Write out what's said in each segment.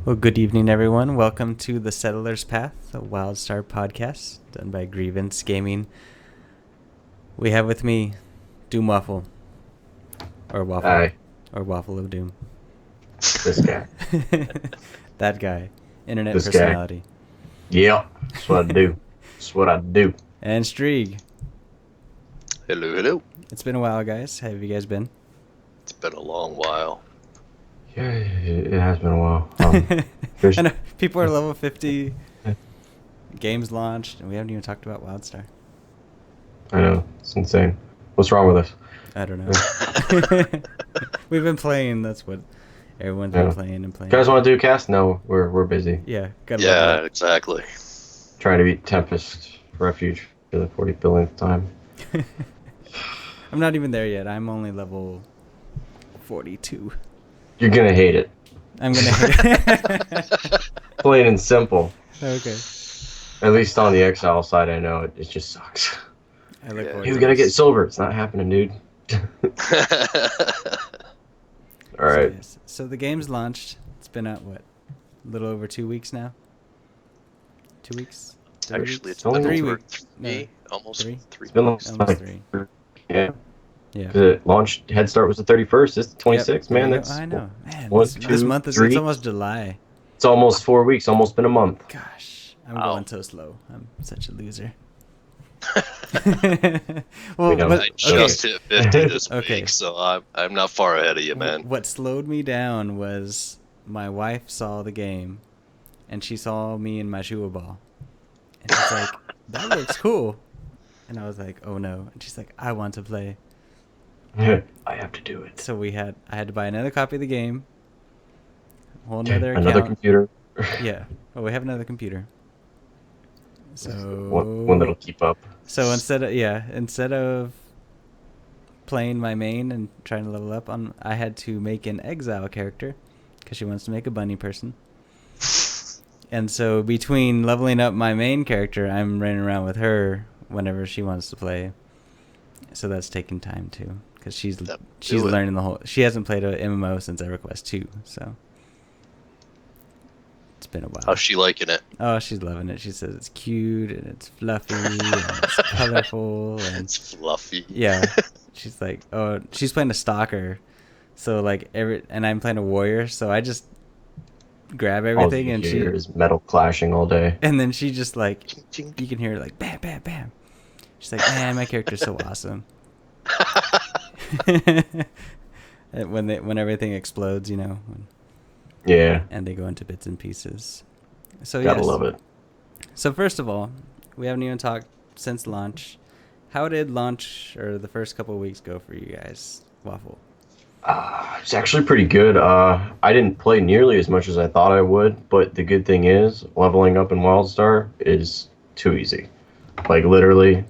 Well, good evening, everyone. Welcome to the Settler's Path, a Wildstar podcast done by Grievance Gaming. We have with me Doom Waffle, or Waffle, Hi. or Waffle of Doom. This guy. That guy, internet This guy. personality. Yep. That's what I do. That's what I do. And Streeg. Hello, hello. It's been a while, guys. How have you guys been? It's been a long while. Yeah, it has been a while. I know people are level 50. Games launched, and we haven't even talked about Wildstar. I know. It's insane. What's wrong with us? I don't know. We've been playing. That's what everyone's been playing and playing. You guys want to do a cast? No, we're busy. Yeah. Yeah, exactly. Trying to beat Tempest Refuge for the 40 billionth time. I'm not even there yet. I'm only level 42. You're gonna hate it. I'm gonna hate it. Plain and simple. Okay. At least on the Exile side, I know it just sucks. I look forward Hey, we to gotta this. get silver. It's not happening, dude. All right. So the game's launched. It's been out, what? A little over 2 weeks now? 2 weeks? 3 Actually, weeks? it's only been 3 over weeks. three, almost Three? three. It's been months. Almost like 3. Yeah. Yeah. The launch head start was the 31st. It's the 26th, Yep. man. Yeah, That's I know. Man, one, this two, month is three. it's almost July. It's almost 4 weeks. Almost been a month. Gosh, I'm Wow. going so slow. I'm such a loser. We know. but- I just hit 50 this Okay. week, so I'm not far ahead of you, man. What slowed me down was my wife saw the game, and she saw me in my Shua ball, and she's like, "That looks cool," and I was like, "Oh no!" And she's like, "I want to play." I have to do it. So I had to buy another copy of the game, whole another account. Another computer. Yeah. Well, we have another computer. So one that'll keep up. So instead of playing my main and trying to level up I had to make an exile character because she wants to make a bunny person. And so between leveling up my main character, I'm running around with her whenever she wants to play. So that's taking time too, because she's Do learning the whole. She hasn't played a MMO since EverQuest 2, so it's been a while. How's she liking it? Oh, she's loving it. She says it's cute and it's fluffy and it's colorful and It's fluffy. yeah. She's like, oh, she's playing a stalker, so like and I'm playing a warrior, so I just grab everything and she is metal clashing all day. and then she just like Ching, ching. you can hear her like bam bam bam. She's like, man, my character's so awesome. And when everything explodes, Yeah, and they go into bits and pieces. So gotta yes. love it. So first of all, we haven't even talked since launch. How did launch or the first couple of weeks go for you guys, Waffle? It's actually pretty good. I didn't play nearly as much as I thought I would, but the good thing is leveling up in Wildstar is too easy. Like literally,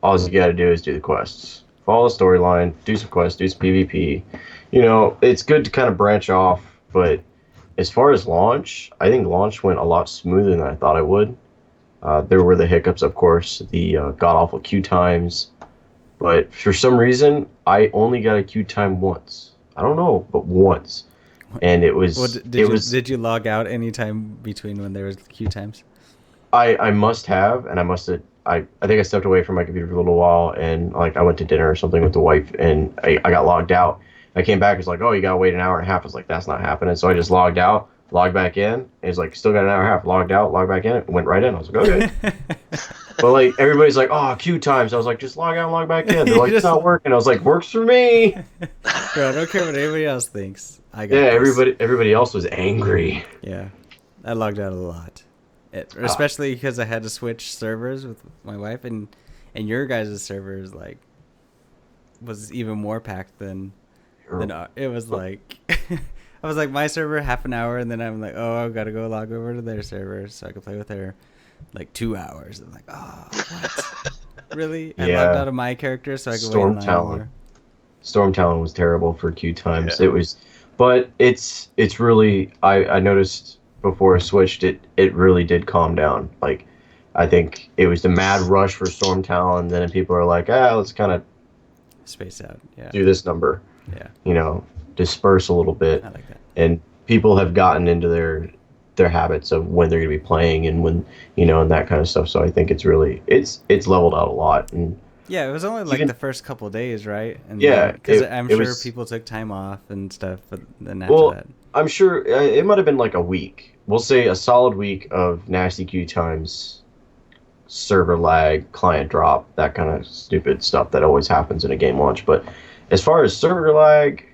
all you gotta do is do the quests, follow the storyline, do some quests, do some PvP. It's good to kind of branch off, but as far as launch, I think launch went a lot smoother than I thought it would. There were the hiccups, of course, the god-awful queue times, but for some reason, I only got a queue time once. I don't know, but once. And it was... Well, did you log out any time between when there was queue times? I must have, and I think I stepped away from my computer for a little while, and like I went to dinner or something with the wife, and I got logged out. I came back, it's like, oh, you gotta wait an hour and a half. I was like, that's not happening. So I just logged out, logged back in, and it's like, still got an hour and a half. Logged out, logged back in, it went right in. I was like, okay. But like everybody's like, oh, queue times. I was like, just log out and log back in. They're like, it's not working. I was like, works for me. Bro, I don't care what anybody else thinks. I got Yeah, this. everybody else was angry. Yeah, I logged out a lot, especially because I had to switch servers with my wife, and your guys' servers was even more packed than it was like. I was like, my server half an hour, and then I'm like, oh, I've got to go log over to their server so I could play with her 2 hours. I'm like, oh, what? Really? I Yeah. logged out of my character so I could wait in line more. Storm Talon was terrible for queue times. Yeah. It was, but it's really. I noticed before I switched it really did calm down. Like, I think it was the mad rush for Storm Talon. Then people are like, let's kind of Space out. Yeah. do this number. Yeah. Disperse a little bit. I like that. And people have gotten into their habits of when they're going to be playing and when and that kind of stuff. So I think it's really it's leveled out a lot. And Yeah, it was only like the first couple of days, right? And yeah, because I'm it sure was, people took time off and stuff, but then after well, that, I'm sure it might have been like a week. We'll say a solid week of nasty queue times, server lag, client drop, that kind of stupid stuff that always happens in a game launch. But as far as server lag,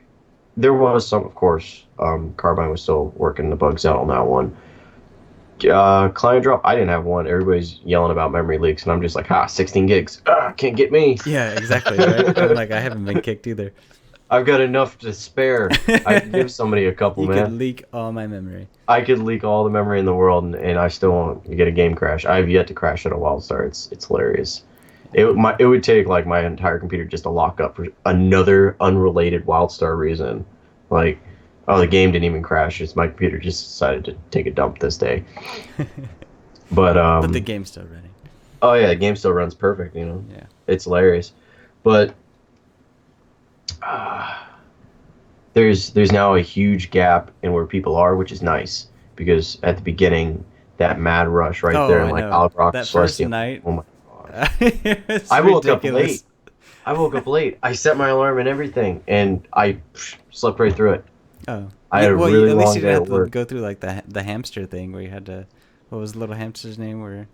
there was some, of course. Carbine was still working the bugs out on that one. Client drop, I didn't have one. Everybody's yelling about memory leaks, and I'm just like, 16 gigs. Can't get me. yeah, exactly, right? I'm like, I haven't been kicked either. I've got enough to spare. I could give somebody a couple, you man. could leak all my memory. I could leak all the memory in the world, and I still won't get a game crash. I have yet to crash at a Wildstar. It's hilarious. It would take like my entire computer just to lock up for another unrelated Wildstar reason. Like, oh, the game didn't even crash. It's my computer just decided to take a dump this day. But the game's still running. Oh yeah, the game still runs perfect. Yeah, it's hilarious. But there's now a huge gap in where people are, which is nice because at the beginning that mad rush there in like Algrock, that Celestia. First night. Oh my god! I woke up late. I set my alarm and everything, and I slept right through it. Oh, I had a really at long least you day didn't at have work. to go through like the hamster thing where you had to. What was the little hamster's name? Where you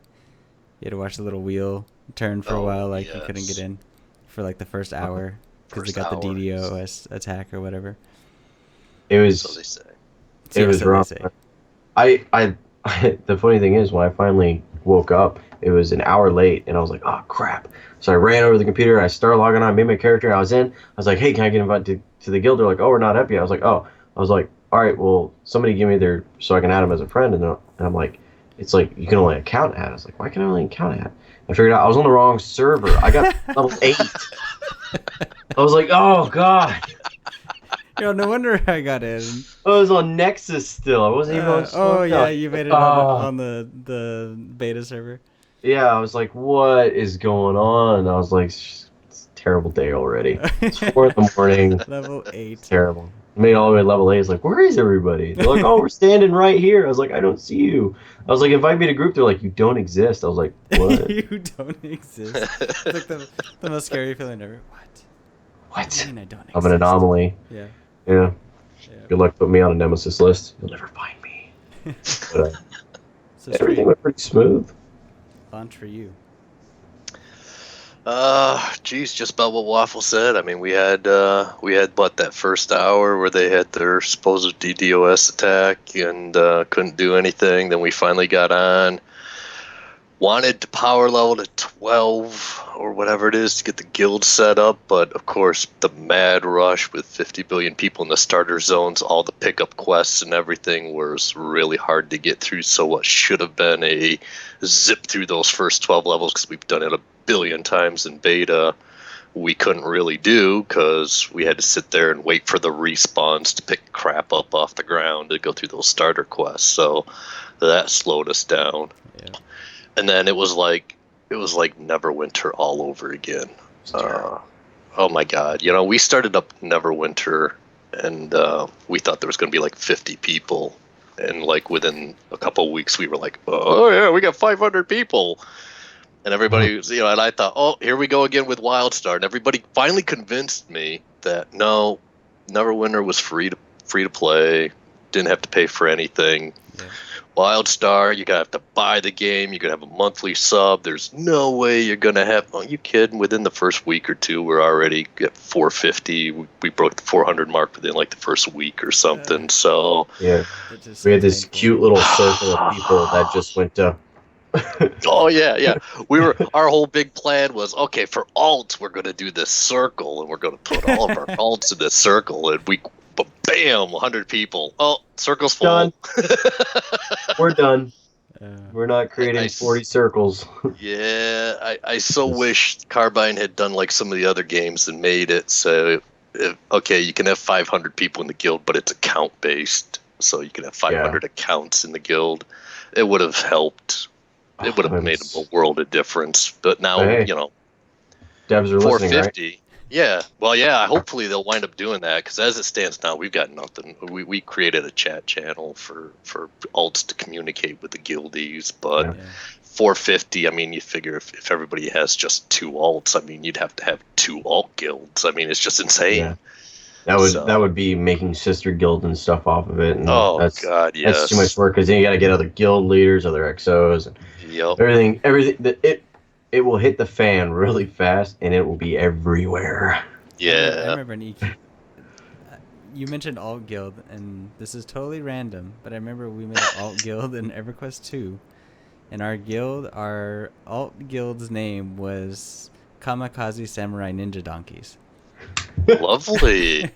had to watch the little wheel turn for a while, like you couldn't get in for like the first hour because they got the DDoS attack or whatever. It was. So they say. It was rough. I the funny thing is, when I finally woke up, it was an hour late, and I was like, oh crap. So I ran over to the computer, I started logging on, I made my character, I was in. I was like, hey, can I get invited to the guild? They're like, oh, we're not up yet. I was like, oh. I was like, all right, well, somebody give me their, so I can add them as a friend. And I'm like, it's like, you can only account add. I was like, why can I only account add? I figured out I was on the wrong server. I got level 8. I was like, oh, God. No wonder I got in. I was on Nexus still. I wasn't even on Storm. Oh, yeah, you made it on the beta server. Yeah, I was like, what is going on? I was like, it's a terrible day already. It's 4 in the morning. Level 8. It's terrible. I made it all the way to level 8. It's like, where is everybody? They're like, oh, we're standing right here. I was like, I don't see you. I was like, invite me to group. They're like, you don't exist. I was like, what? You don't exist. It's like the most scary feeling ever. What? I mean I don't exist? I'm an anomaly. Yeah. Good luck putting me on a nemesis list. You'll never find me. But, So everything went pretty smooth. Launch for you. Geez, just about what Waffle said. I mean, we had what, that first hour where they had their supposed DDoS attack and couldn't do anything. Then we finally got on. Wanted to power level to 12 or whatever it is to get the guild set up, but of course the mad rush with 50 billion people in the starter zones, all the pickup quests and everything was really hard to get through. So what should have been a zip through those first 12 levels, because we've done it a billion times in beta, we couldn't really do because we had to sit there and wait for the respawns to pick crap up off the ground to go through those starter quests. So that slowed us down. Yeah. And then it was like Neverwinter all over again. Oh my God! We started up Neverwinter, and we thought there was going to be like 50 people, and like within a couple of weeks, we were like, oh yeah, we got 500 people, and everybody was, and I thought, oh, here we go again with Wildstar, and everybody finally convinced me that no, Neverwinter was free to play, didn't have to pay for anything. Yeah. Wildstar, you're going to have to buy the game. You're going to have a monthly sub. There's no way you're going to have... Oh, you kidding? Within the first week or two, we're already at 450. We broke the 400 mark within like the first week or something. So... Yeah. We had this cute little circle of people that just went to... Oh, yeah. Our whole big plan was, okay, for alts, we're going to do this circle, and we're going to put all of our alts in this circle, and but bam, 100 people. Oh, circle's full. Done. We're done. We're not creating 40 circles. Yeah, I so wish Carbine had done like some of the other games and made it so, okay, you can have 500 people in the guild, but it's account based, so you can have 500 accounts in the guild. It would have helped. It would have made a world of difference. But now, devs are 450. listening, right? Yeah. Well, yeah. Hopefully they'll wind up doing that because as it stands now, we've got nothing. We created a chat channel for alts to communicate with the guildies, but Yeah. 450. I mean, you figure if everybody has just 2 alts, I mean, you'd have to have 2 alt guilds. I mean, it's just insane. Yeah. That would be making sister guild and stuff off of it, and God, yes. that's too much work because then you got to get other guild leaders, other XOs, and everything. It will hit the fan really fast, and it will be everywhere. Yeah. I remember you mentioned alt guild, and this is totally random, but I remember we made an alt guild in EverQuest 2, and our alt guild's name was Kamikaze Samurai Ninja Donkeys. Lovely.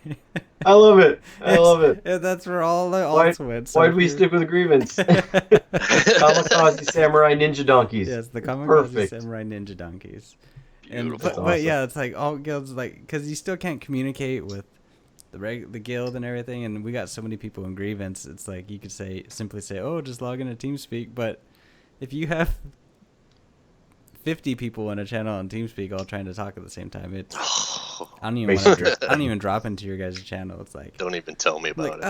I love it. I love it. Yeah, that's where all the alts went. So why did we stick with Grievance? Kamikaze Samurai Ninja Donkeys. Yes, the Kamikaze Samurai Ninja Donkeys. But yeah, it's like alt guilds, like, because you still can't communicate with the guild and everything, and we got so many people in Grievance. It's like you could simply say, "Oh, just log into TeamSpeak," but if you have 50 people in a channel on TeamSpeak all trying to talk at the same time, it's I don't even drop into your guys' channel. It's like, don't even tell me about it.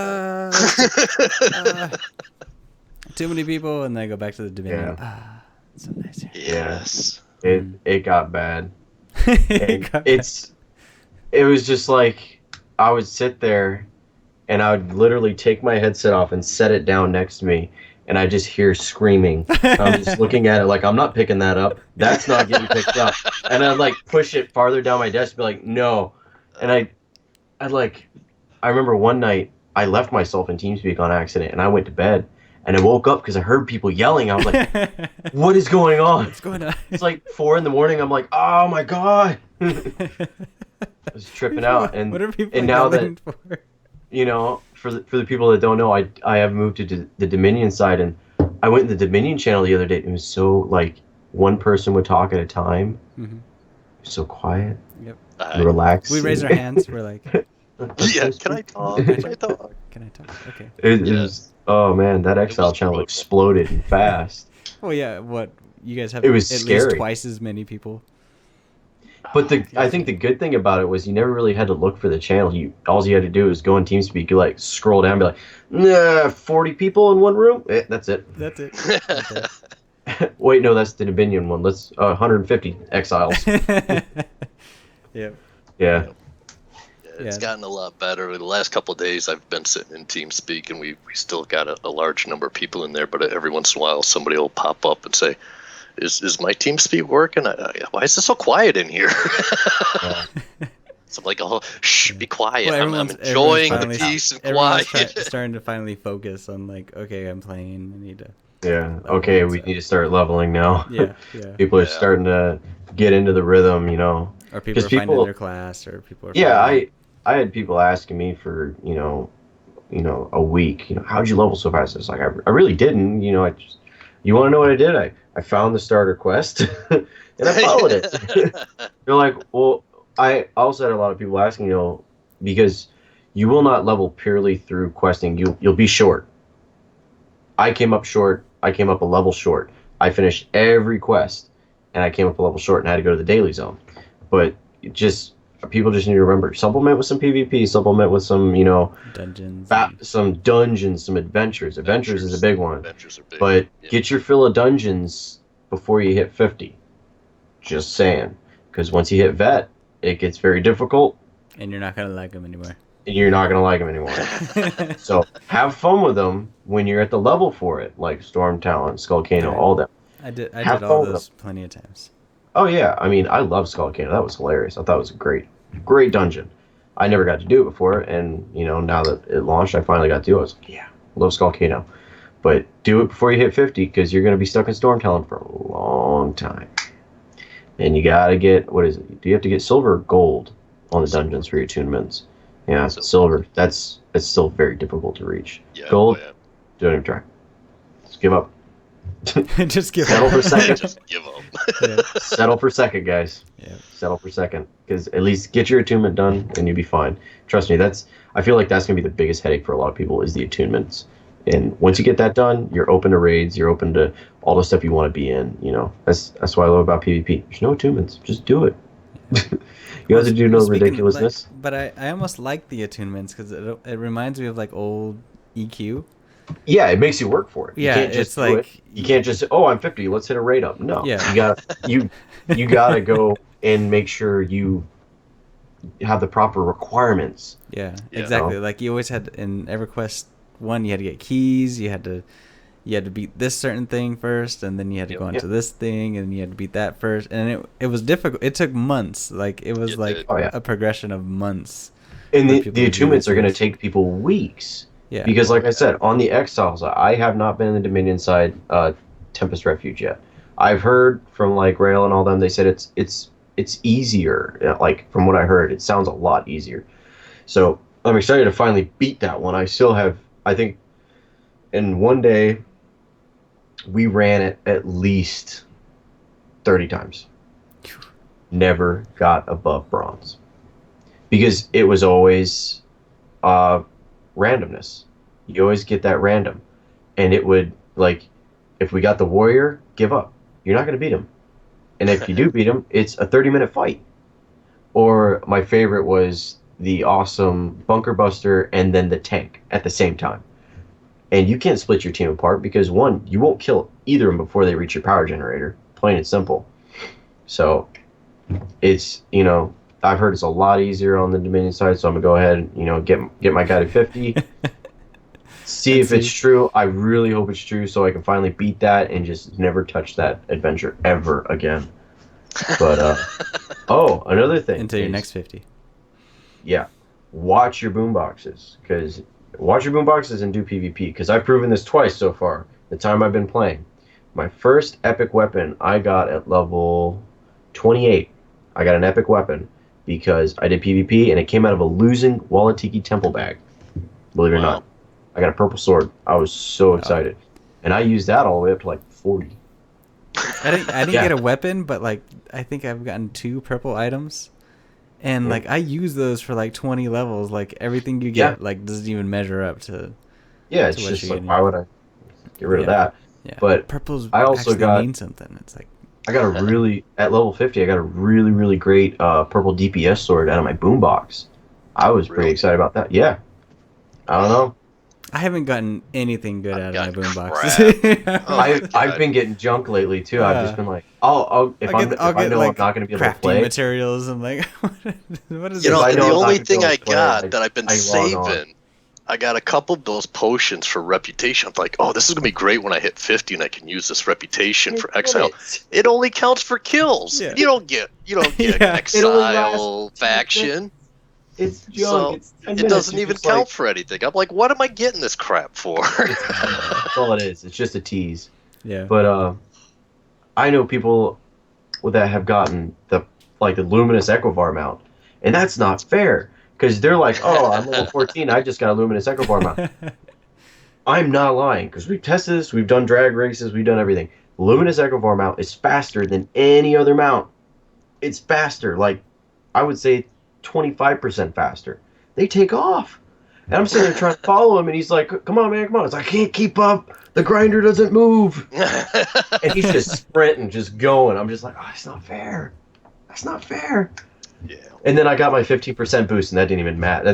Too many people, and then I go back to the Dominion. Yeah. It's so nice here. Yes. It got bad. It was just like I would sit there and I would literally take my headset off and set it down next to me, and I just hear screaming. I'm just looking at it like, I'm not picking that up. That's not getting picked up. And I'd like push it farther down my desk and be like, no. And I remember one night I left myself in TeamSpeak on accident, and I went to bed, and I woke up because I heard people yelling. I was like, what is going on? What's going on? It's like 4 a.m. I'm like, oh my God. I was tripping out. And, what are people now yelling that, for? You know, for the people that don't know, I have moved to the Dominion side, and I went in the Dominion channel the other day. It was so like one person would talk at a time. Mm-hmm. So quiet. Yep. Relaxed. We raise our hands. We're like, yeah, can I talk? Can I talk? Can I talk? Okay. It was, oh man, that Exile channel exploded fast. Well, yeah, what you guys have? It was at scary. Least twice as many people. But I think the good thing about it was you never really had to look for the channel. All you had to do was go on TeamSpeak. You like scroll down, and be like, nah, 40 people in one room. That's it. That's it. Wait, no, that's the Dominion one. Let's 150 exiles. Yeah. Yeah. It's gotten a lot better. The last couple of days I've been sitting in TeamSpeak, and we still got a large number of people in there, but every once in a while somebody will pop up and say, Is my TeamSpeak working? Why is it so quiet in here? So I'm like, oh, shh, be quiet. Well, I'm enjoying the peace and quiet. Starting to finally focus on like, okay, I'm playing. I need to. Yeah. Okay, we need to start leveling now. Yeah. People are starting to get into the rhythm, you know. Or people are finding their class, or people are. Yeah, I had people asking me for a week. How'd you level so fast? It's like I really didn't. You want to know what I did? I found the starter quest and I followed it. They're like, well, I also had a lot of people asking, because you will not level purely through questing. You'll be short. I came up short. I came up a level short. I finished every quest, and I came up a level short and had to go to the daily zone. But people just need to remember, supplement with some PvP, supplement with some, dungeons, some dungeons, some adventures. Adventures is a big one. Adventures are big. But get your fill of dungeons before you hit 50. Just saying. Because once you hit vet, it gets very difficult. And you're not going to like them anymore. So have fun with them when you're at the level for it, like Storm Talon, Skullcano, all that. I did all those plenty of times. Oh yeah, I mean, I love Skullcano. That was hilarious. I thought it was a great dungeon. I never got to do it before, and now that it launched, I finally got to do it. I was like, yeah, I love Skullcano. But do it before you hit 50, because you're going to be stuck in Storm Talon for a long time. And you got to get, what is it? Do you have to get silver or gold on the dungeons for your attunements? Yeah, silver. It's still very difficult to reach. Yeah, gold, don't even try. Just give up. Just give Settle up. for second. Just give up. Yeah. Settle for second, guys. Yeah. Settle for second, because at least get your attunement done and you'll be fine. Trust me, I feel like that's gonna be the biggest headache for a lot of people is the attunements. And once you get that done, you're open to raids. You're open to all the stuff you want to be in. That's what I love about PvP. There's no attunements. Just do it. You have to do no Speaking, ridiculousness. but I almost like the attunements because it reminds me of like old EQ. Yeah, it makes you work for it. You Yeah, can't just it's do like it. You can't just say, "Oh, I'm 50. Let's hit a rate up." No, Yeah. you gotta go and make sure you have the proper requirements. Yeah, Yeah. exactly. Like you always had in EverQuest 1, you had to get keys. You had to beat this certain thing first, and then you had to go into this thing, and you had to beat that first. And it was difficult. It took months. Like it was like a progression of months. And the attunements are going to take people weeks. Yeah. Because, like I said, on the Exiles, I have not been in the Dominion side Tempest Refuge yet. I've heard from like Rail and all them. They said it's easier. Like from what I heard, it sounds a lot easier. So I'm excited to finally beat that one. I still have, I think, in one day, we ran it at least 30 times. Never got above bronze. Because it was always randomness. You always get that random. And it would, like, if we got the warrior, give up. You're not going to beat him. And if you do beat him, it's a 30-minute fight. Or my favorite was the awesome bunker buster and then the tank at the same time. And you can't split your team apart because, one, you won't kill either of them before they reach your power generator. Plain and simple. So it's, I've heard it's a lot easier on the Dominion side, so I'm going to go ahead and, get my guy to 50. See if it's true. I really hope it's true so I can finally beat that and just never touch that adventure ever again. But, another thing. Until your next 50. Yeah. Watch your boomboxes. Watch your boomboxes and do PvP. Because I've proven this twice so far, the time I've been playing. My first epic weapon I got at level 28. I got an epic weapon because I did PvP and it came out of a losing Walatiki temple bag. Believe it or not. I got a purple sword. I was so excited. And I used that all the way up to like 40. I didn't get a weapon, but like I think I've gotten 2 purple items. And like I use those for like 20 levels. Like everything you get like doesn't even measure up to. Yeah, it's just like why would I get rid of that? Yeah. But purples I also mean something. It's like I got a really at level 50. I got a really really great purple DPS sword out of my boombox. I was pretty excited about that. Yeah, I don't know. I haven't gotten anything good out of my boomboxes. I've been getting junk lately too. I've just been like, if I know I'm not going to be able to play materials. I'm like, what is this? The only thing I got that I've been saving, I got a couple of those potions for reputation. I'm like, this is going to be great when I hit 50 and I can use this reputation for exile. It only counts for kills. Yeah. You don't get exile faction. It's junk. So it doesn't even count for anything. I'm like, what am I getting this crap for? That's all it is. It's just a tease. Yeah. But I know people that have gotten the luminous Equivar mount, and that's not fair because they're like, I'm level 14. I just got a luminous Equivar mount. I'm not lying because we've tested this. We've done drag races. We've done everything. Luminous Equivar mount is faster than any other mount. It's faster. Like I would say 25% faster. They take off. And I'm sitting there trying to follow him, and he's like, come on, man, come on. It's like, I can't keep up. The grinder doesn't move. And he's just sprinting, just going. I'm just like, that's not fair. That's not fair. Yeah. And then I got my 15% boost, and that didn't even matter.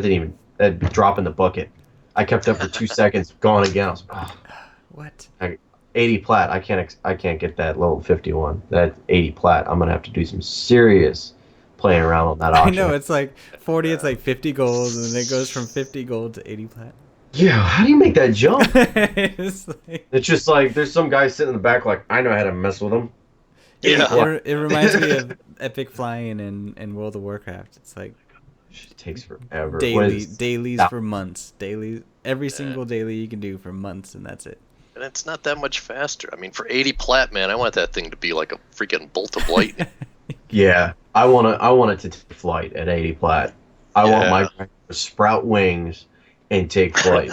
That'd drop in the bucket. I kept up for 2 seconds, gone again. I was like, what? 80 plat. I can't get that level 51. That 80 plat. I'm going to have to do some serious playing around on that option. I know, it's like 40, it's like 50 gold, and then it goes from 50 gold to 80 plat. Yeah, how do you make that jump? It's just like, there's some guy sitting in the back like, I know how to mess with him. Yeah. It reminds me of epic flying in World of Warcraft. It's like... It takes forever. Dailies for months. Every single daily you can do for months, and that's it. And it's not that much faster. I mean, for 80 plat, man, I want that thing to be like a freaking bolt of lightning. Yeah, I want it to take flight at 80 plat. I want my grinder to sprout wings and take flight.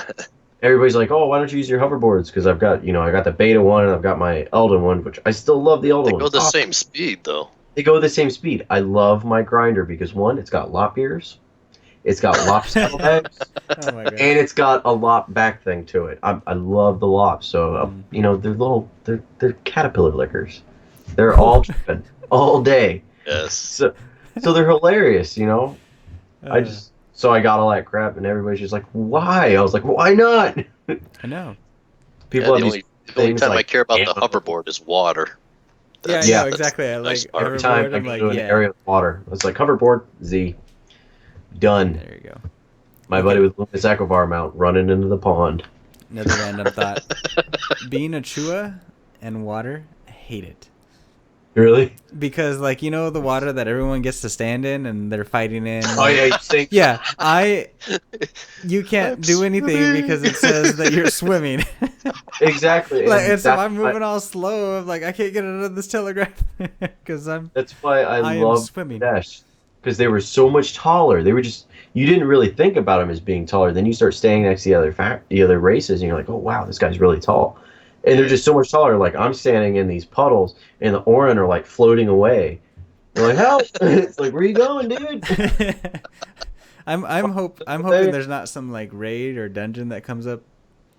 Everybody's like, why don't you use your hoverboards? Because I've got, I got the beta one and I've got my Elden one, which I still love the Elden one. They go the same speed, though. They go the same speed. I love my grinder because, one, it's got lop ears, it's got lop saddlebags, and it's got a lop back thing to it. I love the lop. So, they're caterpillar lickers. They're all tripping all day. Yes. So So they're hilarious, you know. Uh, I got all that crap, and everybody's just like, "Why?" I was like, "Why not?" I know. Yeah, People have these the only things time I like care about the ammo. hoverboard is water. Yeah, I Yeah. know exactly. I the nice like part. Every time hoverboard. I I'm go like, to an yeah. area with water, it's like hoverboard Z done. There you go. My Okay. buddy with Lucas Equivar mount running into the pond. Another random thought. Being a Chua and water, I hate it. Really? Because, like, you know the water that everyone gets to stand in and they're fighting in? Oh yeah, you stink. Yeah, you can't I'm do anything swimming. because it says that you're swimming. Exactly. Like, and and so that's I'm moving all slow. I'm like, I can't get out of this telegraph because That's why I am love swimming. Dash, because they were so much taller. They were just you didn't really think about them as being taller. Then you start standing next to the other races, and you're like, oh wow, this guy's really tall, and they're just so much taller. Like I'm standing in these puddles, and the Orin are like floating away. They're like, help! It's like, where you going, dude? I'm hoping there's not some like raid or dungeon that comes up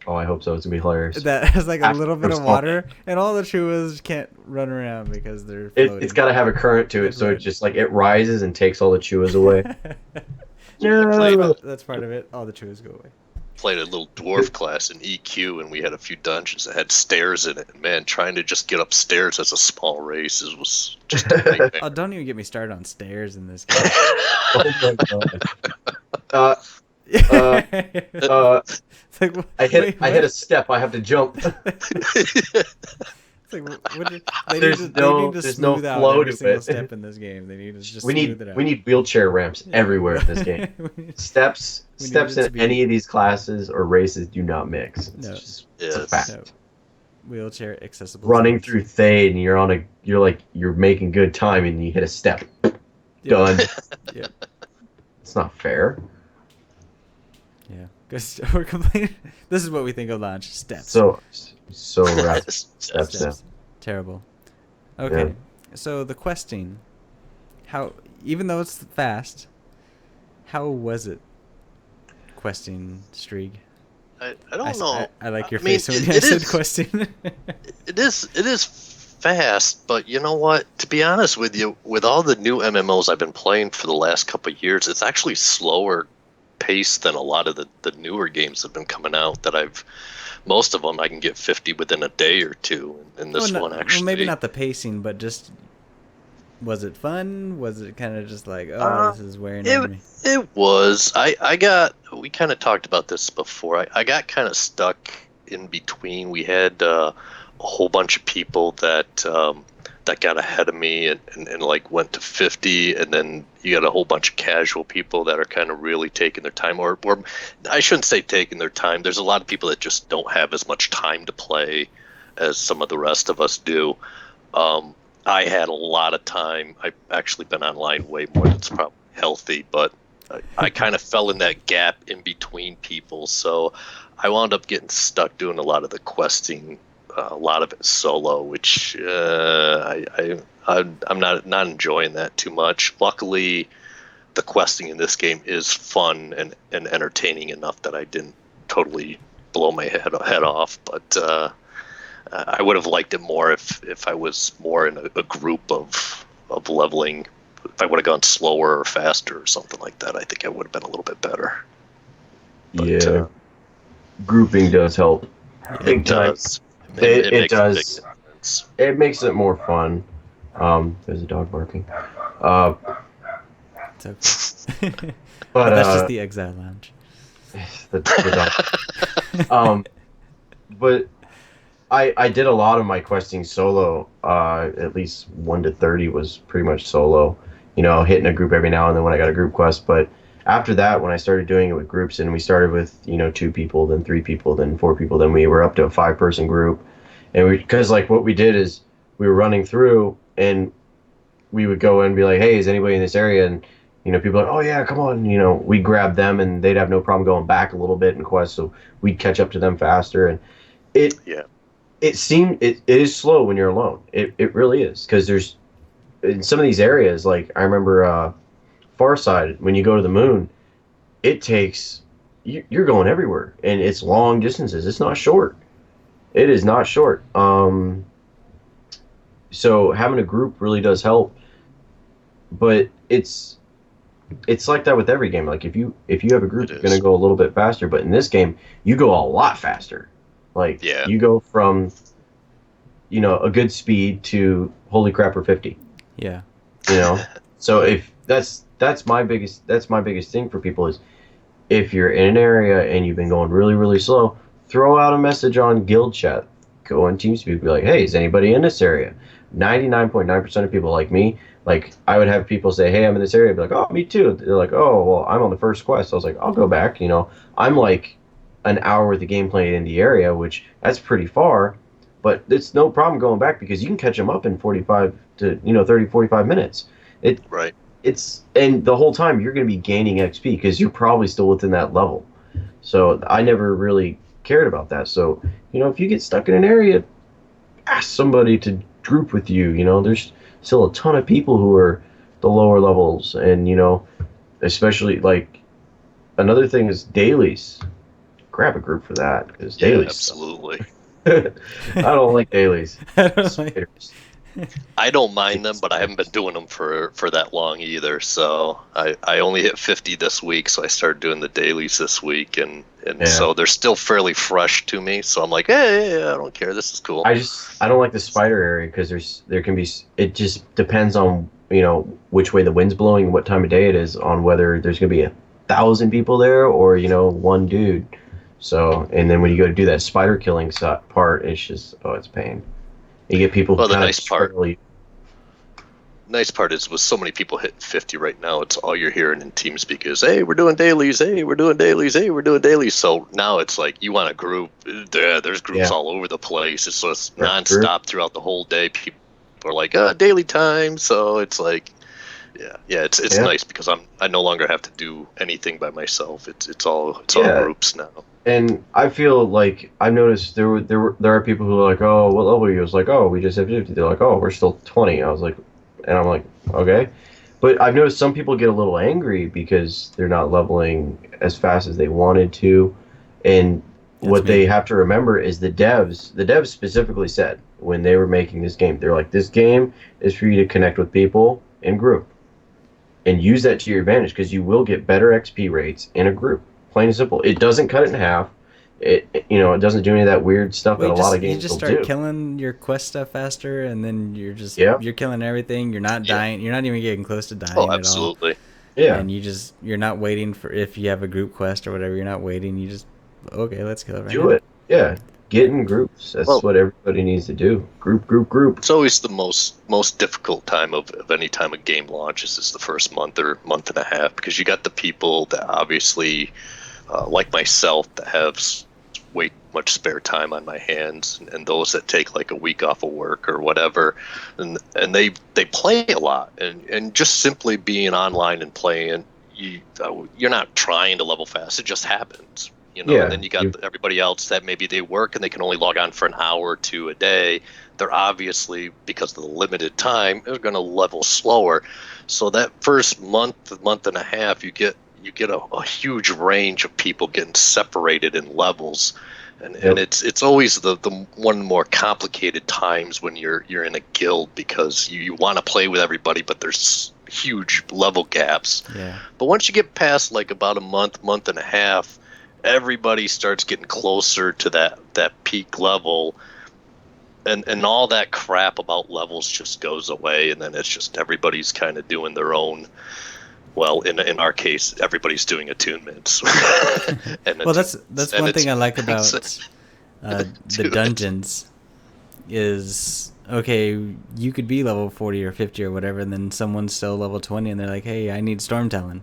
Oh, I hope so. It's gonna be hilarious. that has like a little bit of After- water and all the Chuas can't run around because they're floating. It's got to have a current to it, so it just like it rises and takes all the Chuas away. No. That's part of it. All the Chuas go away. Played a little dwarf class in EQ, and we had a few dungeons that had stairs in it. And man, trying to just get upstairs as a small race was just a nightmare. Oh, don't even get me started on stairs in this game. Oh my god. It's like, I hit a step. I have to jump. It's like, they There's need no to smooth out flow every to single it. step in this game. They need to just we smooth it out. need wheelchair ramps everywhere in this game. Steps We need steps it to in be- any of these classes or races do not mix. It's No. just Yeah, it's a it's- fact. No. Wheelchair accessible. Running zones. through Thade and you're making good time and you hit a step. Yeah. Done. Yeah. It's not fair. Yeah. Because we're complaining. This is what we think of launch steps. So rapid Steps. steps. now. Terrible. Okay. Yeah. So the questing, even though it's fast, how was it? Questing Streeg. I don't know. I like your I mean, face when it- I it said is- questing. It is fast, but you know what? To be honest with you, with all the new MMOs I've been playing for the last couple of years, it's actually slower paced than a lot of the newer games that have been coming out. Most of them I can get 50 within a day or two, and this one actually. Well, maybe not the pacing, but just was it fun? Was it kind of just like, oh, this is wearing on me? It was. We kind of talked about this before. I got kind of stuck in between. We had a whole bunch of people that got ahead of me and like went to 50, and then you got a whole bunch of casual people that are kind of really taking their time, or I shouldn't say taking their time. There's a lot of people that just don't have as much time to play as some of the rest of us do. I had a lot of time. I've actually been online way more than it's probably healthy, but I kind of fell in that gap in between people, so I wound up getting stuck doing a lot of the questing, a lot of it solo, which I'm not enjoying that too much. Luckily, the questing in this game is fun and entertaining enough that I didn't totally blow my head off, but I would have liked it more if I was more in a group of leveling. If I would have gone slower or faster or something like that, I think I would have been a little bit better. But, Yeah. Grouping does help. Big It time. does. It makes a does. big difference. It makes it more fun. There's a dog barking. It's okay. But That's just the Exile Lounge. the dog. But I did a lot of my questing solo. At least 1 to 30 was pretty much solo. You know, hitting a group every now and then when I got a group quest. But after that, when I started doing it with groups, and we started with 2 people, then 3 people, then 4 people, then we were up to a 5-person group. And because like what we did is we were running through and we would go and be like, hey, is anybody in this area? And people are like, oh yeah, come on. We'd grab them and they'd have no problem going back a little bit in quest, so we'd catch up to them faster. And it is slow when you're alone. It really is, because there's in some of these areas, like I remember Farside, when you go to the moon, it takes you're going everywhere, and it's long distances. It's not short. It is not short. So having a group really does help. but it's like that with every game. Like if you have a group, It you're gonna is. go a little bit faster. But in this game, you go a lot faster. Like Yeah. you go from a good speed to holy crap or 50. Yeah. So if that's my biggest thing for people is if you're in an area and you've been going really really slow, throw out a message on guild chat, go on TeamSpeak, be like, hey, is anybody in this area? 99.9% of people like me. Like I would have people say, hey, I'm in this area. I'd be like, oh, me too. They're like, oh, well, I'm on the first quest. I was like, I'll go back. I'm like an hour worth of gameplay in the area, which that's pretty far, but it's no problem going back because you can catch them up in 45 to 30 45 minutes. It Right. and the whole time you're going to be gaining XP because you're probably still within that level. So I never really cared about that. So if you get stuck in an area, ask somebody to group with you. There's still a ton of people who are the lower levels, and especially like another thing is dailies. Grab a group for that because Yeah, dailies. absolutely. I don't like dailies. I don't like- Spiders. I don't mind them, but I haven't been doing them for that long either. So I only hit 50 this week, so I started doing the dailies this week, and Yeah. so they're still fairly fresh to me. So I'm like, hey, I don't care. This is cool. I don't like the spider area because there can be, it just depends on which way the wind's blowing and what time of day it is on whether there's gonna be 1,000 people there or one dude. So and then when you go to do that spider killing part, it's just it's pain. You get people who Well, the kinda nice part- trail you. Nice part is with so many people hitting 50 right now, it's all you're hearing in TeamSpeak is, hey, we're doing dailies, hey, we're doing dailies, hey, we're doing dailies. So now it's like you want a group. There's groups Yeah. all over the place. It's just Yeah, nonstop throughout the whole day. People are like, daily time. So it's like, yeah, it's Yeah. nice because I no longer have to do anything by myself. It's all Yeah. groups now. And I feel like I've noticed there are people who are like, oh, what level are you? I was like, oh, we just have 50. They're like, oh, we're still 20. I was like, and I'm like, okay. But I've noticed some people get a little angry because they're not leveling as fast as they wanted to. And what me. they have to remember is the devs specifically said when they were making this game, they're like, this game is for you to connect with people in group and use that to your advantage because you will get better XP rates in a group. Plain and simple. It doesn't cut it in half. It doesn't do any of that weird stuff that a lot of games you just will start do. killing your quest stuff faster, and then you're just Yeah. you're killing everything. You're not dying. You're not even getting close to dying Oh, at all. absolutely. Yeah. And you're not waiting for if you have a group quest or whatever. You're not waiting. You just okay, let's kill it right Do now. it. Yeah. Get in groups. That's Well- what everybody needs to do. Group. It's always the most difficult time of any time a game launches is the first month or month and a half because you got the people that obviously, like myself, that have way much spare time on my hands, and those that take like a week off of work or whatever, and they play a lot, and just simply being online and playing, you're not trying to level fast. It just happens. Yeah, And then you got everybody else that maybe they work and they can only log on for an hour or two a day. They're obviously, because of the limited time, they're going to level slower. So that first month and a half, you get a huge range of people getting separated in levels, and it's always the one of the more complicated times when you're in a guild because you want to play with everybody, but there's huge level gaps. Yeah. But once you get past like about a month and a half, everybody starts getting closer to that peak level, and all that crap about levels just goes away, and then it's just everybody's kind of doing their own. Well, in our case, everybody's doing attunements. Well, that's one thing I like about the dungeons is okay. You could be level 40 or 50 or whatever, and then someone's still level 20, and they're like, "Hey, I need storm talon."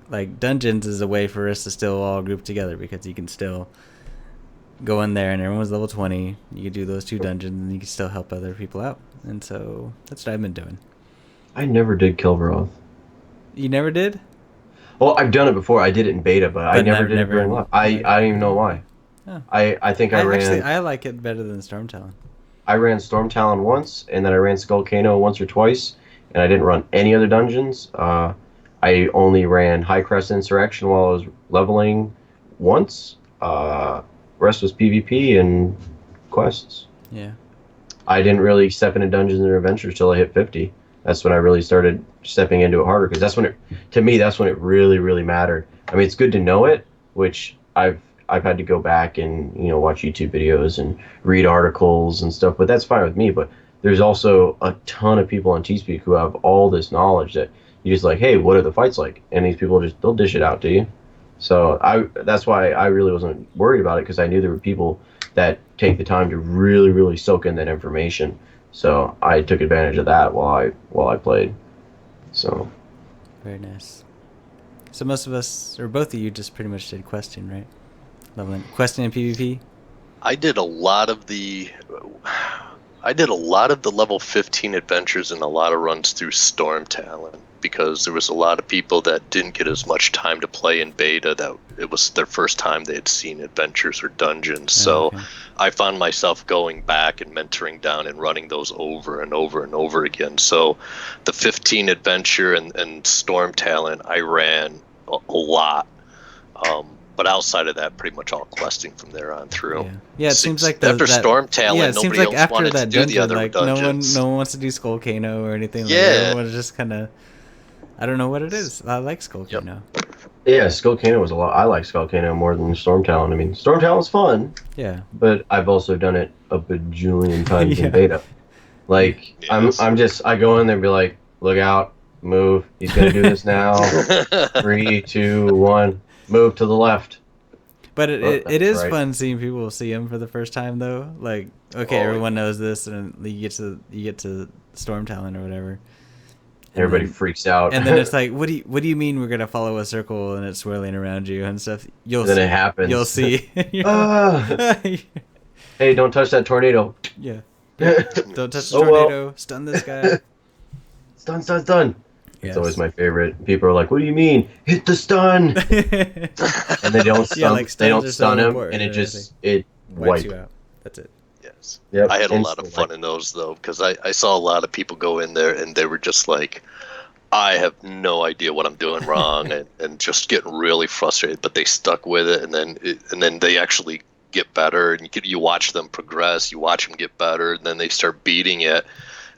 Like dungeons is a way for us to still all group together because you can still go in there and everyone's level 20. You can do those two dungeons and you can still help other people out. And so that's what I've been doing. I never did Kilveroth. You never did? Well, I've done it before. I did it in beta, but I never did it during live. I don't even know why. Oh. I think I ran. Actually, I like it better than Storm Talon. I ran Storm Talon once, and then I ran Skullcano once or twice, and I didn't run any other dungeons. I only ran High Crest Insurrection while I was leveling once. Rest was PvP and quests. Yeah. I didn't really step into Dungeons and Adventures till I hit 50. That's when I really started stepping into it harder, because to me, that's when it really, really mattered. I mean, it's good to know it, which I've had to go back and watch YouTube videos and read articles and stuff, but that's fine with me. But there's also a ton of people on TeamSpeak who have all this knowledge that you just like, hey, what are the fights like? And these people they'll dish it out to you. So that's why I really wasn't worried about it, because I knew there were people that take the time to really, really soak in that information. So I took advantage of that while I played. So very nice. So most of us, or both of you, just pretty much did questing, right? Leveling, questing and PvP. I did a lot of the level 15 adventures and a lot of runs through Storm Talon, because there was a lot of people that didn't get as much time to play in beta, that it was their first time they had seen adventures or dungeons. So okay. I found myself going back and mentoring down and running those over and over and over again. So the 15 adventure and Storm Talon I ran a lot. But outside of that, pretty much all questing from there on through. Yeah, it seems like after Storm Talon, nobody else wanted to do the other dungeons. No one wants to do Skull Kano or anything. Yeah. Like that. Everyone just kind of, I don't know what it is. I like Skull Kano. Yeah, Skull Kano was a lot. I like Skull Kano more than Storm Talon. I mean, Storm Talon's fun. Yeah. But I've also done it a bajillion times in beta. Like, yes. I go in there and be like, look out, move. He's gonna do this now. 3, 2, 1. Move to the left. But it is fun seeing people see him for the first time, though. Like, okay, everyone knows this, and you get to Storm Talon or whatever. Everybody freaks out, and then it's like, what do you mean we're gonna follow a circle and it's swirling around you and stuff? Then it happens. You'll see. Hey, don't touch that tornado. Yeah. Don't touch the tornado. Well. Stun this guy. Stun. Yes. It's always my favorite. People are like, "What do you mean? Hit the stun!" And they don't stun. They don't stun him, and it wipes you out. That's it. Yes. Yep. I had a lot of fun in those though, because I saw a lot of people go in there and they were just like, "I have no idea what I'm doing wrong," and just getting really frustrated. But they stuck with it, and then they actually get better, and you watch them progress. You watch them get better, and then they start beating it,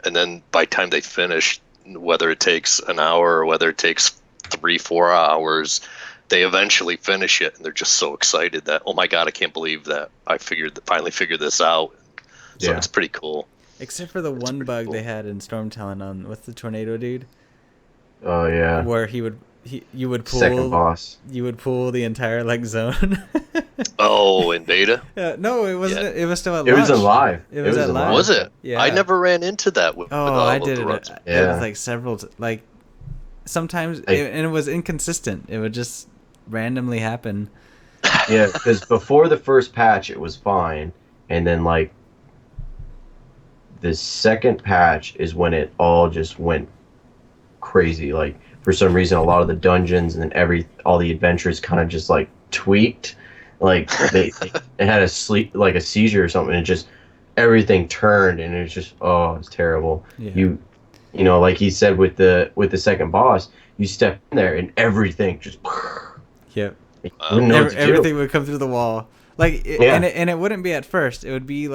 and then by the time they finish, whether it takes an hour or whether it takes 3-4 hours, they eventually finish it, and they're just so excited that, oh my god, I can't believe that I finally figured this out. So it's pretty cool. Except for the one bug they had in Storm Talon on what's the tornado dude? Oh yeah. Where you would pull second boss. You would pull the entire zone. Oh, in beta? No, it wasn't. Yeah. It was still at launch. It was in live. It was at live. Was it? Yeah. I never ran into that with I did it. Yeah. It was like several. Sometimes, and it was inconsistent. It would just randomly happen. Yeah, because before the first patch, it was fine, and then the second patch is when it all just went crazy. Like, for some reason, a lot of the dungeons and then all the adventures kind of just tweaked. Like they had a seizure or something, and it just everything turned, and it was just it's terrible. Yeah. You like he said with the second boss, you step in there and everything just yep. Everything would come through the wall. And it wouldn't be at first. It would be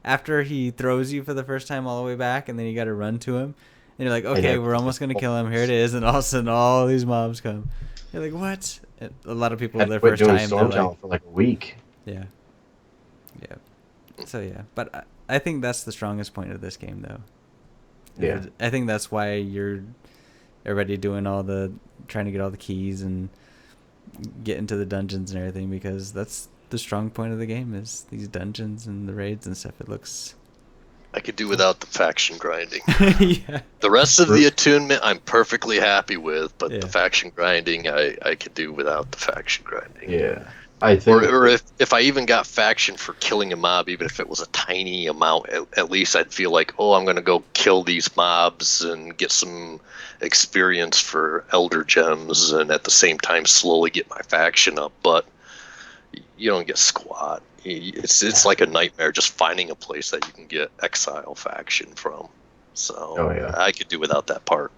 after he throws you for the first time all the way back, and then you got to run to him, and you're like, okay, we're almost gonna kill him. Here it is, and all of a sudden all these mobs come. You're like, what? A lot of people their first time Storm Talon for a week. Yeah. So but I think that's the strongest point of this game, though. Yeah. I think that's why you're already doing trying to get all the keys and get into the dungeons and everything, because that's the strong point of the game, is these dungeons and the raids and stuff. It looks. I could do without the faction grinding. Yeah. The rest of the attunement I'm perfectly happy with, but the faction grinding I could do without the faction grinding. Yeah. I think or if I even got faction for killing a mob, even if it was a tiny amount, at least I'd feel like, I'm going to go kill these mobs and get some experience for elder gems, and at the same time slowly get my faction up. But you don't get squat. It's like a nightmare just finding a place that you can get exile faction from. So I could do without that part.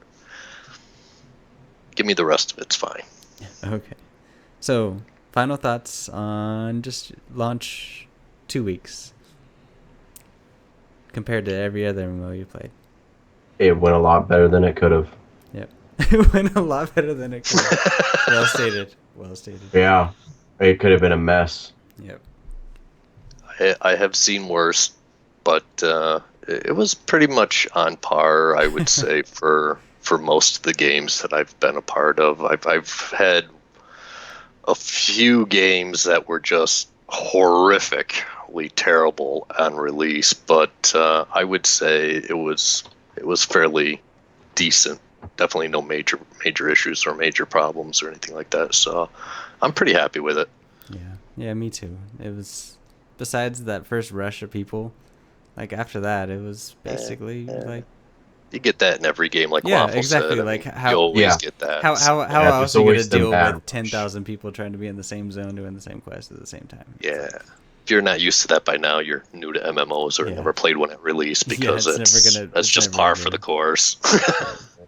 Give me the rest of it. It's fine. Okay. So, final thoughts on just launch 2 weeks compared to every other MMO you played. It went a lot better than it could have. Yep. It went a lot better than it could have. Well stated. Well stated. Yeah, it could have been a mess. Yep. I have seen worse, but it was pretty much on par, I would say, for most of the games that I've been a part of. I've had a few games that were just horrifically terrible on release, but I would say it was fairly decent. Definitely no major issues or major problems or anything like that. So I'm pretty happy with it. Yeah, me too. It was, besides that first rush of people, like after that, it was basically like. You get that in every game, like Yeah, Waffle exactly. said. Like I mean, how you always Yeah. get that. how Yeah, else there's are you gonna always the deal bad with 10,000 people trying to be in the same zone doing the same quest at the same time? Yeah. If you're not used to that by now, you're new to MMOs or Yeah. never played one at release because it's it's never gonna- it's just never par gonna for be. the course.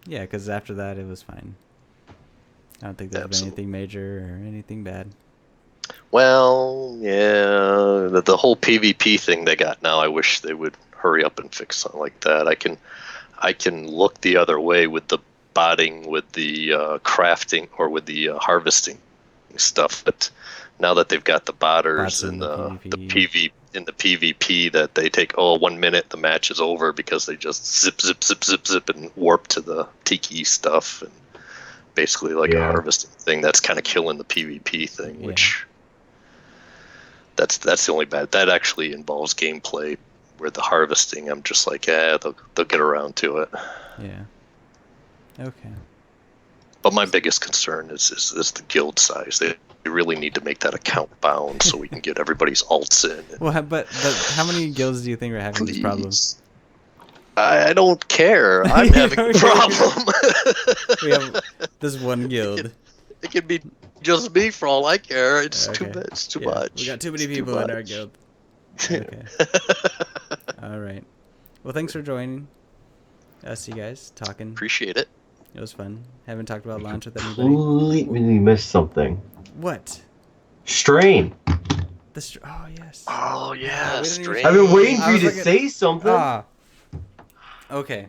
Yeah, because after that it was fine. I don't think there's been Absolutely. anything major or anything bad. Well, yeah, the whole PvP thing they got now, I wish they would hurry up and fix something like that. I can look the other way with the botting, with the crafting, or with the harvesting stuff. But now that they've got the botters Bots in and the the PV in the PvP, that they take 1 minute, the match is over because they just zip and warp to the Tiki stuff, and basically like a Yeah. harvesting thing that's kind of killing the PvP thing, Yeah. which that's the only bad. That actually involves gameplay. Where the harvesting, I'm just like, they'll get around to it. Yeah. Okay. But my biggest concern is the guild size. They really need to make that account bound so we can get everybody's alts in. Well, but how many guilds do you think are having these problems? I don't care. I'm having a problem. We have this one guild. It could be just me for all I care. It's too Okay. much. It's too Yeah, much. We got too many It's people in our much. guild. Okay. All right. Well, thanks for joining us, you guys, talking. Appreciate it. It was fun. Haven't talked about launch with anybody. Completely missed something. What? Strain. Oh, yes. Oh we yeah, didn't even- strange. I've been waiting I for you was to looking- say something. Ah. Okay.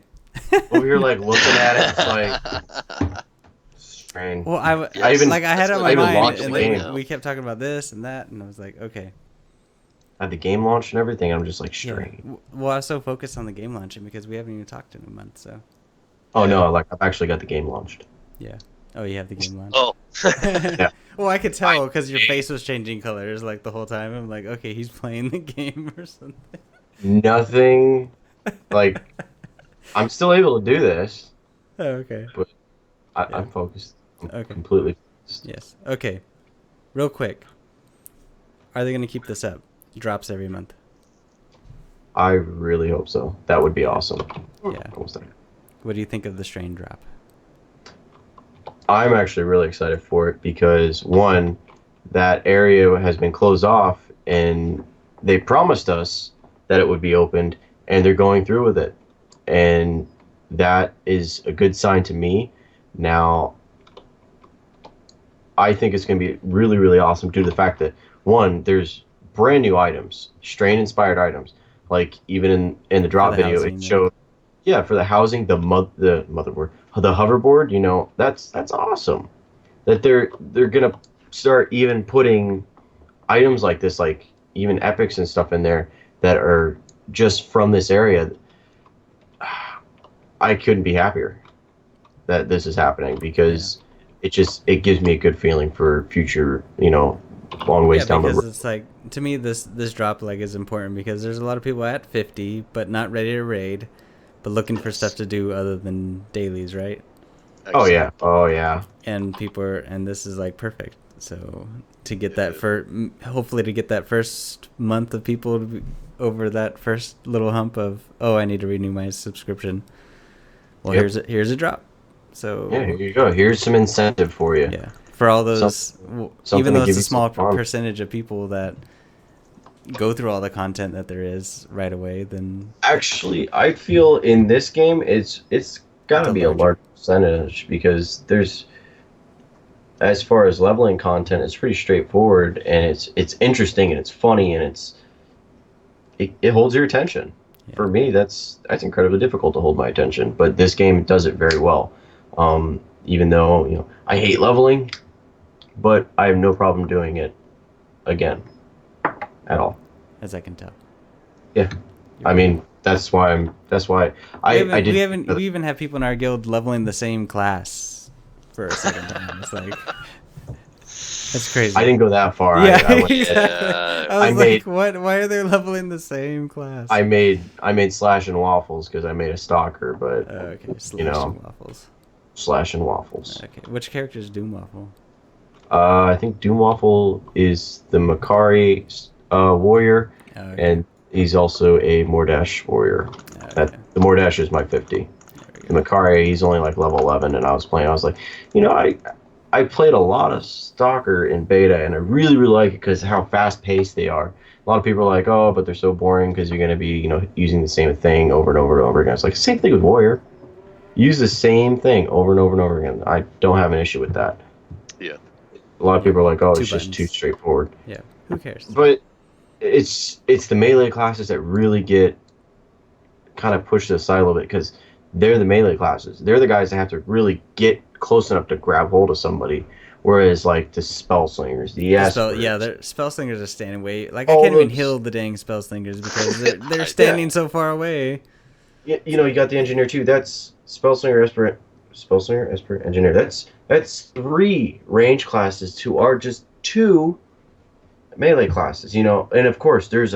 Over here, like looking at it, it's like strain. Well, I even- I had it on I my even mind, launched and the then game. we kept talking about this and that, and I was like, okay. I had the game launched and everything. I'm just like Yeah. strain. Well, I was so focused on the game launching because we haven't even talked in a month, so. Oh no, like I've actually got the game launched. Yeah. Oh, you have the game launched? Oh, Yeah. Well, I could tell because your face was changing colors like the whole time. I'm like, okay, he's playing the game or something. Nothing. Like I'm still able to do this. Oh, okay. I'm focused. I'm Okay. completely focused. Yes. Okay. Real quick. Are they going to keep this up? Drops every month. I really hope so. That would be awesome. Yeah. Almost there. What do you think of the strain drop? I'm actually really excited for it because one, that area has been closed off and they promised us that it would be opened and they're going through with it. And that is a good sign to me. Now, I think it's going to be really, really awesome due to the fact that one, there's brand new items, strain inspired items. Like even in the drop the video, housing, it yeah. showed, yeah, for the housing, the motherboard, the hoverboard. You know, that's awesome. That they're gonna start even putting items like this, like even epics and stuff in there that are just from this area. I couldn't be happier that this is happening because it gives me a good feeling for future, long ways down the because road. it's like, to me, this drop like is important because there's a lot of people at 50 but not ready to raid, but looking for stuff to do other than dailies, right? Oh yeah. And and this is like perfect. So to get that hopefully to get that first month of people to be over that first little hump of, oh, I need to renew my subscription. Well, Yep. here's a drop. So Yeah, here you go. Here's some incentive for you. yeah, for all those, something even to though it's give a you small some fun. percentage of people that go through all the content that there is right away, then Actually, I feel in this game it's got to It's be a large percentage because there's, as far as leveling content, it's pretty straightforward and it's interesting and it's funny and it holds your attention. for me, that's incredibly difficult to hold my attention. But this game does it very well. Even though I hate leveling, but I have no problem doing it again at all. As I can tell. Yeah, I mean that's why we even have people in our guild leveling the same class for a second time. It's like that's crazy. I didn't go that far. Yeah, I went, exactly. I was what? Why are they leveling the same class? I made Slash and Waffles because I made a stalker, but okay, and Waffles. Slash and Waffles. Okay, which character is Doom Waffle? I think Doom Waffle is the Makari warrior, and he's also a Mordash warrior. The Mordash is my 50. The Makari, he's only like level 11, and I was like, I played a lot of Stalker in beta, and I really, really like it because how fast-paced they are. A lot of people are like, oh, but they're so boring because you're going to be, using the same thing over and over and over again. It's like, same thing with Warrior. Use the same thing over and over and over again. I don't have an issue with that. Yeah. A lot of people are like, oh, it's just too straightforward. Yeah, who cares? But it's the melee classes that really get kind of pushed to the side a little bit because they're the melee classes. They're the guys that have to really get close enough to grab hold of somebody. Whereas, like, the spell slingers, the spell slingers are standing way. Like, I can't even heal the dang spell slingers because they're standing so far away. You got the engineer too. That's spell slinger, aspirant, engineer. That's 3 range classes to our just 2 melee classes. And of course there's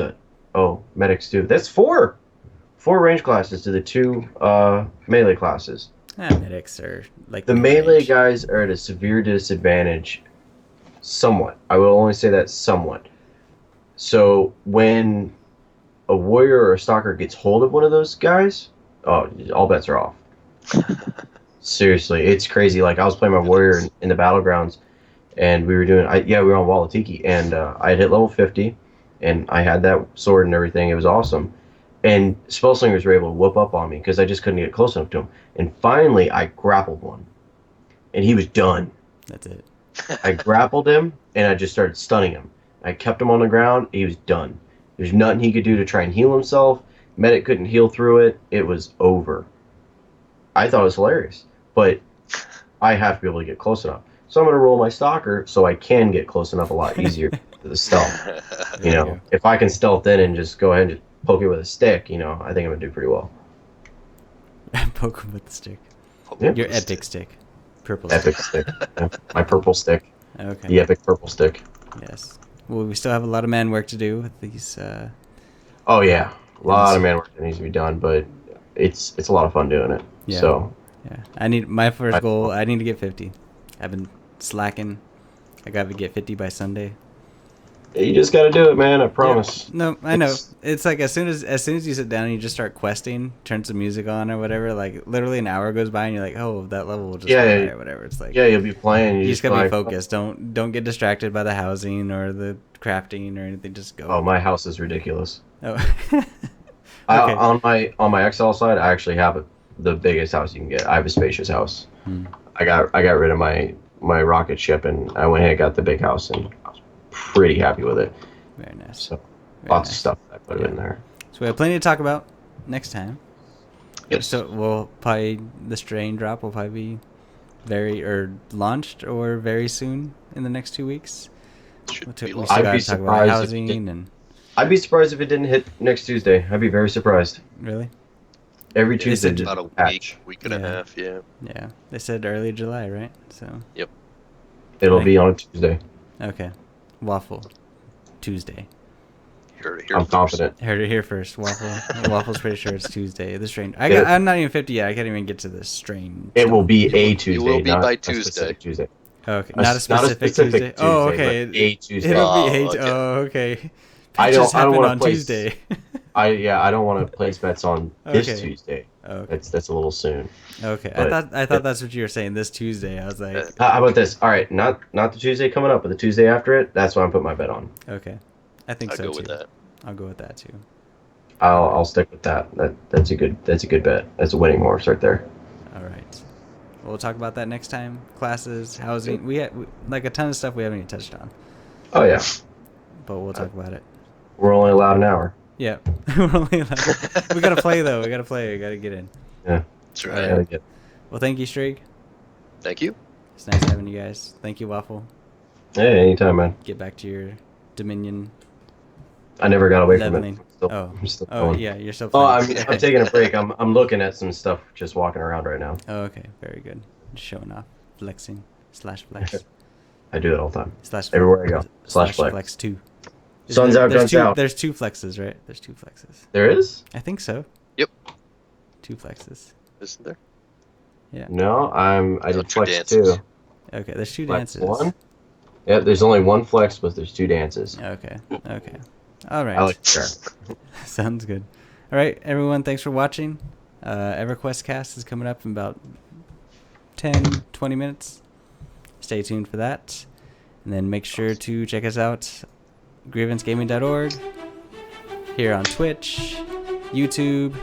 medics too. That's 4 range classes to the 2 melee classes. Medics are like the melee guys are at a severe disadvantage. Somewhat. I will only say that somewhat. So when a warrior or a stalker gets hold of one of those guys, all bets are off. Seriously, it's crazy. Like I was playing my warrior in the battlegrounds, and we were doing. We were on Walatiki, and I had hit level 50, and I had that sword and everything. It was awesome. And spell slingers were able to whoop up on me because I just couldn't get close enough to him. And finally, I grappled one, and he was done. That's it. I grappled him, and I just started stunning him. I kept him on the ground. He was done. There's nothing he could do to try and heal himself. Medic couldn't heal through it. It was over. I thought it was hilarious, but I have to be able to get close enough. So I'm going to roll my stalker so I can get close enough a lot easier to the stealth. If I can stealth in and just go ahead and just poke it with a stick, I think I'm going to do pretty well. Poke him with the stick. Yeah. Your epic stick. Purple epic stick. Yeah. My purple stick. Okay. The epic purple stick. Yes. Well, we still have a lot of man work to do with these. Oh, yeah. A lot of man work that needs to be done, but it's a lot of fun doing it. Yeah. So. Yeah. I need my first goal. I need to get 50. I've been slacking. I got to get 50 by Sunday. You just got to do it, man. I promise. Yeah. No, I know. It's like as soon as you sit down and you just start questing, turn some music on or whatever. Like literally an hour goes by and you're like, oh, that level will just go by or whatever. It's like you'll be playing. You just gotta be focused. Don't get distracted by the housing or the crafting or anything. Just go. Oh, my house is ridiculous. Oh. Okay. On my XL side, I actually have the biggest house you can get. I have a spacious house. I got rid of my rocket ship and I went ahead and got the big house and I was pretty happy with it. Very nice. So lots of stuff I put in there. So we have plenty to talk about next time. Yep. So we'll probably the strain drop will probably be launched or very soon in the next 2 weeks. I'd be surprised I'd be surprised if it didn't hit next Tuesday. I'd be very surprised. Really? Every Tuesday. About a week and a half, yeah. Yeah. They said early July, right? So. Yep. It'll be on a Tuesday. Okay. Waffle. Tuesday. I'm confident. Heard it here first. Waffle's pretty sure it's Tuesday. The strain. I'm not even 50 yet. I can't even get to the strain. It will be a Tuesday. It will be by Tuesday. Tuesday. Okay. Not a specific Tuesday. Tuesday. Oh, okay. A Tuesday. It'll be okay. Oh, okay. I don't want to play Tuesday. I don't want to place bets on this Tuesday. Okay. That's a little soon. Okay. I thought that's what you were saying. This Tuesday. I was like. How about this? All right, not the Tuesday coming up, but the Tuesday after it. That's what I'm putting my bet on. Okay. I think so too. I'll go with that too. I'll stick with that. That's a good bet. That's a winning horse right there. All right. We'll talk about that next time. Classes, housing. We like a ton of stuff we haven't even touched on. Oh yeah. But we'll talk about it. We're only allowed an hour. Yeah. We're only allowed. We gotta play though. We gotta play. We gotta get in. Yeah. That's All right. right. Well, thank you, Streeg. Thank you. It's nice having you guys. Thank you, Waffle. Hey, anytime, man. Get back to your Dominion I never got away leveling. from it. Oh, Still oh going. yeah, you're still Oh, playing. I'm taking a break. I'm looking at some stuff just walking around right now. Oh, okay, very good. Just showing off, flexing, /flex, I do that all the time. /flex, Everywhere I go. /flex. flex 2. Sun's out, guns out. There's 2 flexes, right? There's 2 flexes. There is? I think so. Yep. 2 flexes. Isn't there? Yeah. No, I No, did 2 flex dances. 2. Okay, there's 2 Flex dances. 1? Yep, there's only 1 flex, but there's 2 dances. Okay. Okay. All right. I like to share. Sounds good. All right, everyone. Thanks for watching. EverQuest Cast is coming up in about 10, 20 minutes. Stay tuned for that. And then make sure to check us out, grievancegaming.org, here on Twitch, YouTube,